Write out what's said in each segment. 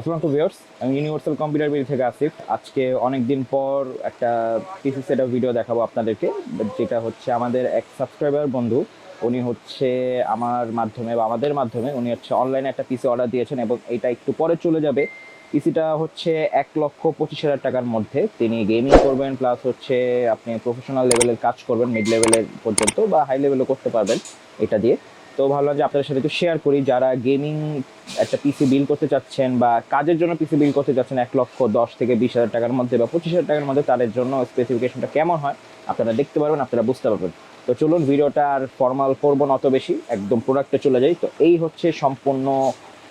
আসসালামু ভিউয়ার্স, আমি universal computer BD থেকে আসিফ। আজকে অনেক দিন পর একটা পিসি সেটআপ ভিডিও দেখাবো আপনাদেরকে, যেটা হচ্ছে আমাদের এক সাবস্ক্রাইবার বন্ধু। উনি হচ্ছে আমার মাধ্যমে বা আমাদের মাধ্যমে উনি হচ্ছে অনলাইনে একটা পিসি অর্ডার দিয়েছেন এবং এটা একটু পরে চলে যাবে। পিসিটা হচ্ছে 1,25,000 টাকার মধ্যে। তিনি গেমিং করবেন, প্লাস হচ্ছে আপনি প্রফেশনাল লেভেলের কাজ করবেন, মিড লেভেলের পর্যন্ত বা হাই লেভেলও করতে পারবেন এটা দিয়ে। তো ভাবলাম যে আপনাদের সাথে একটু শেয়ার করি, যারা গেমিং একটা পিসি বিল করতে চাচ্ছেন বা কাজের জন্য পিসি বিল করতে চাচ্ছেন 1,10,000 থেকে 20,000 টাকার মধ্যে বা 25,000 টাকার মধ্যে, তাদের জন্য স্পেসিফিকেশনটা কেমন হয় আপনারা দেখতে পারবেন, আপনারা বুঝতে পারবেন। তো চলুন, ভিডিওটা আর ফর্মাল করবো না অত বেশি, একদম প্রোডাক্টে চলে যাই। তো এই হচ্ছে সম্পূর্ণ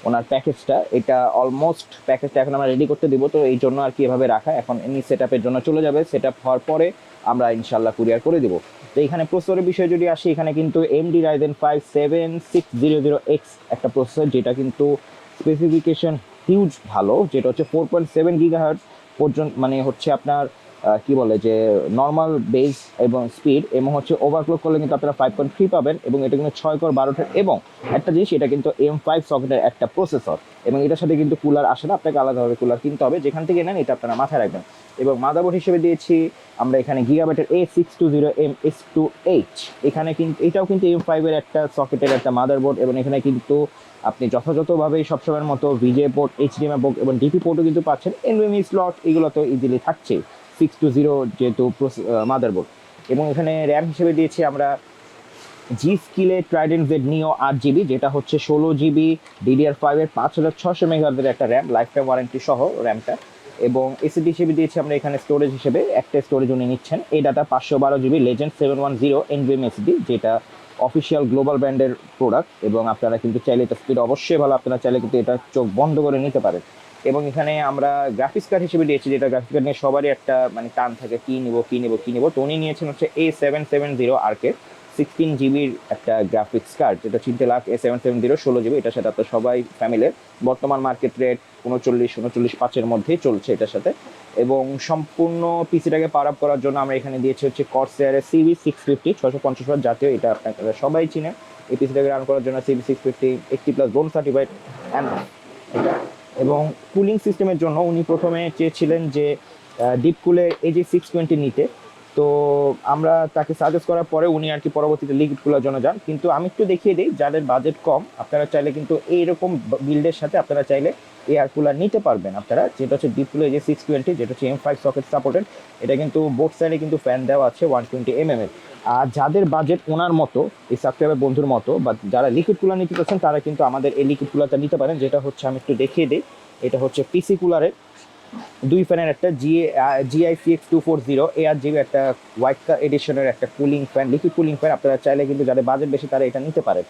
ওনার প্যাকেজটা। এটা অলমোস্ট প্যাকেজটা এখন আমরা রেডি করতে দিব, তো এই জন্য আর কি এভাবে রাখা। এখন এমনি সেট আপের জন্য চলে যাবে, সেট আপ হওয়ার পরে আমরা ইনশাল্লাহ কুরিয়ার করে দিব। তো এখানে প্রসেসরের বিষয়ে যদি আসি, এখানে কিন্তু AMD Ryzen 5 7600X একটা প্রসেসর, যেটা কিন্তু স্পেসিফিকেশন হিউজ ভালো, যেটা হচ্ছে 4.7 GHz পর্যন্ত, মানে হচ্ছে আপনার কি বলে যে নর্মাল বেস এবং স্পিড, এবং হচ্ছে ওভারক্লক করলে কিন্তু আপনারা 5.3 পাবেন, এবং এটা কিন্তু 6 কোর 12 এবং একটা জিনিস, এটা কিন্তু M5 সকেটের একটা প্রসেসর, এবং এটার সাথে কিন্তু কুলার আসে না, আপনাকে আলাদাভাবে কুলার কিনতে হবে। যেখান থেকে নেন এটা আপনারা মাথায় রাখবেন। এবং মাদারবোর্ড হিসেবে দিয়েছি আমরা এখানে গিগাবাইটের A620MS2H। এখানে কিন্তু এটাও কিন্তু M5 এর একটা সকেটের একটা মাদারবোর্ড, এবং এখানে কিন্তু আপনি যথাযথভাবে সবসময়ের মতো ভিজে পোর্ট, HDMI পোর্ট এবং ডিপি পোর্টও কিন্তু পাচ্ছেন। NVMe স্লট এগুলো তো ইজিলি থাকছে 620 যেহেতু মাদারবোর্ড। এবং এখানে র্যাম হিসেবে দিয়েছি আমরা G.Skill Trident Z Neo 8GB, যেটা হচ্ছে 16GB DDR5 এর 5600 মেগাহার্জের একটা র্যাম, লাইফ টাইম ওয়ারেন্টি সহ র্যামটা। এবং এসএসডি হিসেবে দিয়েছি আমরা এখানে স্টোরেজ হিসেবে একটা স্টোরেজ উনি নিচ্ছেন Adata 512GB Legend 710 NVMe SSD, যেটা অফিসিয়াল গ্লোবাল ব্র্যান্ডের প্রোডাক্ট। এবং আপনারা কিন্তু চাইলে এটা স্পিড অবশ্যই ভালো, আপনারা চাইলে কিন্তু এটা চোখ বন্ধ করে নিতে পারেন। এবং এখানে আমরা গ্রাফিক্স কার্ড হিসেবে দিয়েছি, যেটা গ্রাফিক্স কার্ড নিয়ে সবারই একটা মানে টান থাকে, কী নিব। তো উনি নিয়েছেন হচ্ছে A770 আর্কের 16 জিবির একটা গ্রাফিক্স কার্ড, যেটা চিনতে লাখ A770 16 জিবি। এটার সাথে আপনার সবাই ফ্যামিলির বর্তমান মার্কেট রেট 39-39.5-এর মধ্যেই চলছে এটার সাথে। এবং সম্পূর্ণ পিসিটাকে পাওয়ার আপ করার জন্য আমরা এখানে দিয়েছি হচ্ছে Corsair CV650 650 জাতীয়, এটা আপনারা সবাই চিনেন। এই পিসিটাকে রান করার জন্য CV650 80+ বোন সার্টিফাইড এটা। এবং কুলিং সিস্টেমের জন্য উনি প্রথমে চেয়েছিলেন যে ডিপ কুলে AG620 নিতে। তো আমরা তাকে সাজেস্ট করার পরে উনি আর কি পরবর্তীতে লিকুইড কুলার জন্য যান। কিন্তু আমি একটু দেখিয়ে দিই, যাদের বাজেট কম আপনারা চাইলে কিন্তু এইরকম বিল্ডের সাথে আপনারা চাইলে এয়ার কুলার নিতে পারবেন আপনারা, যেটা হচ্ছে ডিপ কুলার AG620, যেটা হচ্ছে M5 সকেট সাপোর্টেড। এটা কিন্তু বোথ সাইডে কিন্তু ফ্যান দেওয়া আছে 120 mm এর। আর যাদের বাজেট ওনার মতো, এই সাবস্ক্রাইবার বন্ধুর মতো, বা যারা লিকুইড কুলার নিতে চাচ্ছেন, তারা কিন্তু আমাদের এই লিকুইড কুলারটা নিতে পারেন, যেটা হচ্ছে আমি একটু দেখিয়ে দিই। এটা হচ্ছে পিসি কুলারের 2 ফ্যানের একটা GIGX240 ARGB একটা হোয়াইট এডিশনের একটা cooling fan, liquid cooling fan. আপনারা চাইলে কিন্তু যাদের বাজেট বেশি তারা এটা নিতে পারেন,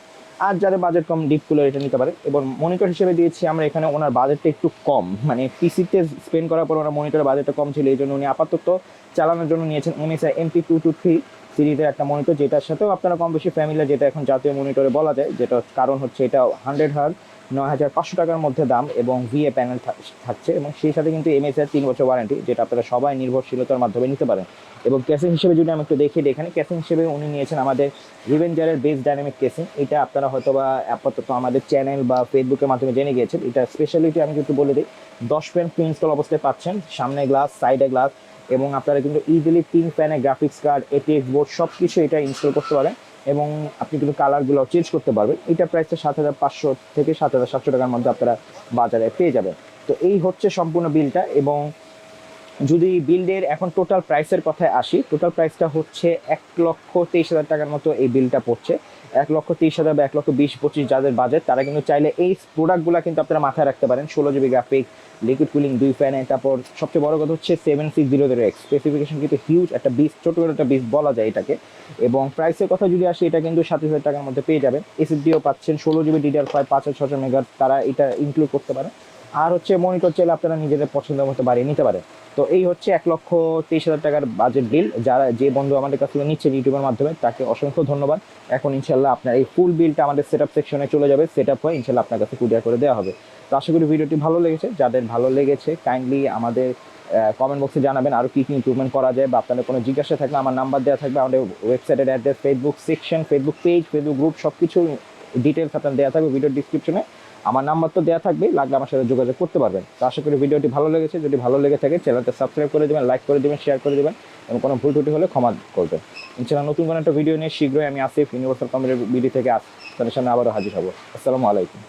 আর যাদের বাজেট কম ডিপ কুলার এটা নিতে পারেন। এবং মনিটর হিসেবে দিয়েছি আমরা এখানে, ওনার বাজেটটা একটু কম, মানে পিসিতে স্পেন্ড করার পর ওনার মনিটরের বাজেটটা কম ছিল, এই জন্য উনি আপাতত চালানোর জন্য নিয়েছেন MSI MP223 সিরিজের একটা মনিটর, যেটার সাথেও আপনারা কম বেশি ফ্যামিলিয়ার, যেটা এখন জাতীয় মনিটরে বলা যায়। যেটা কারণ হচ্ছে এটা 100 Hz 9,500 টাকার মধ্যে দাম, এবং VA প্যানেল থাকছে, এবং সেই সাথে কিন্তু MSI 3 বছর ওয়ারেন্টি, যেটা আপনারা সবাই নির্ভরশীলতার মাধ্যমে নিতে পারেন। এবং কেসিং হিসেবে যদি আমি একটু দেখি, এখানে কেসিং হিসেবে উনি নিয়েছেন আমাদের রিভেঞ্জারের বেস ডাইনামিক কেসিং। এটা আপনারা হয়তো বা আপাতত আমাদের চ্যানেল বা ফেসবুকের মাধ্যমে জেনে গিয়েছেন। এটা স্পেশালিটি আমি কিন্তু বলে দিই, 10 ফ্যান প্রি ইনস্টল অবস্থায় পাচ্ছেন, সামনে গ্লাস, সাইডে গ্লাস, এবং আপনারা কিন্তু ইজিলি 3 ফ্যানে গ্রাফিক্স কার্ড, ATX বোর্ড সব কিছু এটা ইনস্টল করতে পারেন। এবং আপনি কিন্তু কালারগুলো চেঞ্জ করতে পারবেন। এটা প্রাইসটা 7,500 থেকে 7,700 টাকার মধ্যে আপনারা বাজারে পেয়ে যাবেন। তো এই হচ্ছে সম্পূর্ণ বিলটা। এবং যদি বিল্ডের এখন টোটাল প্রাইসের কথায় আসি, টোটাল প্রাইসটা হচ্ছে 1,23,000 টাকার মতো এই বিলটা পড়ছে। 1,23,000 বা 1,20,000-25,000 যাদের বাজেট, তারা কিন্তু চাইলে এই প্রোডাক্টগুলো কিন্তু আপনারা মাথায় রাখতে পারেন। 16 GB গ্রাফিক, লিকুইড কুলিং 2 ফ্যানে, তারপর সবচেয়ে বড় কথা হচ্ছে 7600X স্পেসিফিকেশন, কিন্তু হিউজ একটা বিস, ছোটো একটা বিস বলা যায় এটাকে। এবং প্রাইসের কথা যদি আসি, এটা কিন্তু 27,000 টাকার মধ্যে পেয়ে যাবেন। SSDও পাচ্ছেন 16 GB DDR5 5600 মেগাহার্জ, তারা এটা ইনক্লুড করতে পারেন। আর হচ্ছে মনিটর চাইলে আপনারা নিজেদের পছন্দের মতো বাড়িয়ে নিতে পারেন। তো এই হচ্ছে 1,23,000 টাকার বাজেট বিল। যারা যে বন্ধু আমাদের কাছ থেকে নিচ্ছেন ইউটিউবের মাধ্যমে, তাকে অসংখ্য ধন্যবাদ। এখন ইনশাল্লাহ আপনার এই ফুল বিলটা আমাদের সেট আপ সেকশনে চলে যাবে, সেট আপ হয়ে ইনশাল্লাহ আপনার কাছে কুরিয়ার করে দেওয়া হবে। তো আশা করি ভিডিওটি ভালো লেগেছে। যাদের ভালো লেগেছে কাইন্ডলি আমাদের কমেন্ট বক্সে জানাবেন আরও কী কী ইমপ্রুভমেন্ট করা যায়, বা আপনাদের কোনো জিজ্ঞাসা থাকলে আমার নাম্বার দেওয়া থাকবে, আমাদের ওয়েবসাইটের address, Facebook section, Facebook page, Facebook group সব কিছু ডিটেলস আপনার দেওয়া থাকবে ভিডিও ডিসক্রিপশনে। আমার নাম্বার তো দেওয়া থাকবে, লাগলে আমার সাথে যোগাযোগ করতে পারবেন। তো আশা করি ভিডিওটি ভালো লেগেছে। যদি ভালো লেগে থাকে চ্যানেলটা সাবস্ক্রাইব করে দেবেন, লাইক করে দেবেন, শেয়ার করে দেবেন এবং কোনো ভুল ত্রুটি হলে ক্ষমা করবেন। ইনশাআল্লাহ নতুন কোনো একটা ভিডিও নিয়ে শীঘ্রই আমি আসিফ ইউনিভার্সাল কম্পিউটার বিডি থেকে আপনাদের সামনে আবারও হাজির হব। আসসালামু আলাইকুম।